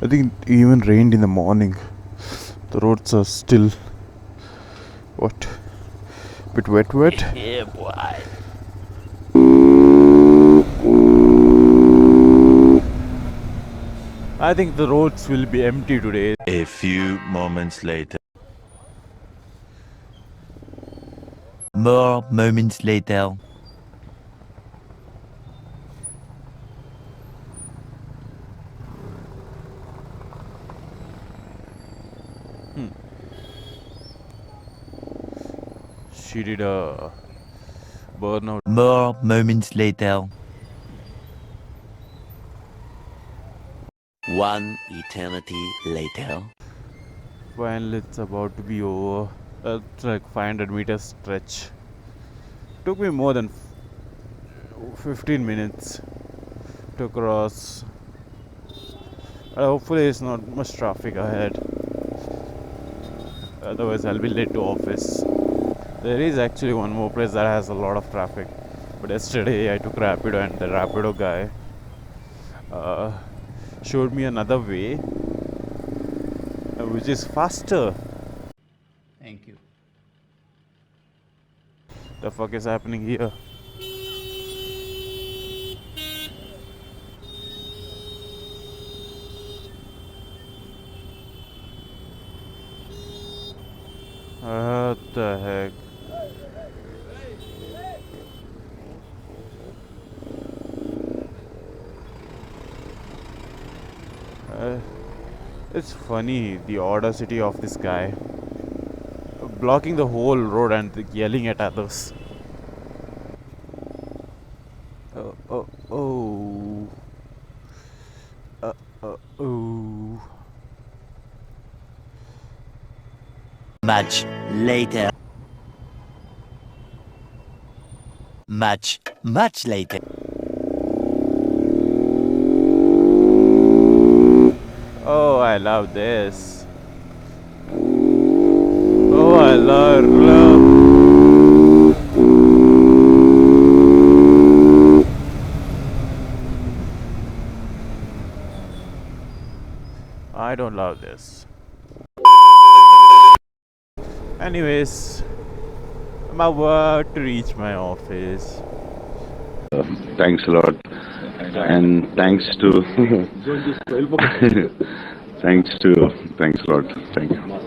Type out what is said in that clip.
I think it even rained in the morning. The roads are still what? Bit wet. Yeah, boy. I think the roads will be empty today. A few moments later. More moments later. She did a burnout. More moments later. One eternity later. Finally, it's about to be over. It's like 500 meters stretch. Took me more than 15 minutes to cross. Hopefully, it's not much traffic ahead. Otherwise, I'll be late to office. There is actually one more place that has a lot of traffic. But yesterday, I took Rapido, and the Rapido guy showed me another way, which is faster. Thank you. The fuck is happening here? What the heck? It's funny the audacity of this guy blocking the whole road and yelling at others. Oh. Oh. Much later. Much later. Oh, I love this. Oh, I love. I don't love this. Anyways, I'm about to reach my office. Thanks a lot, and thanks to thanks a lot. Thank you.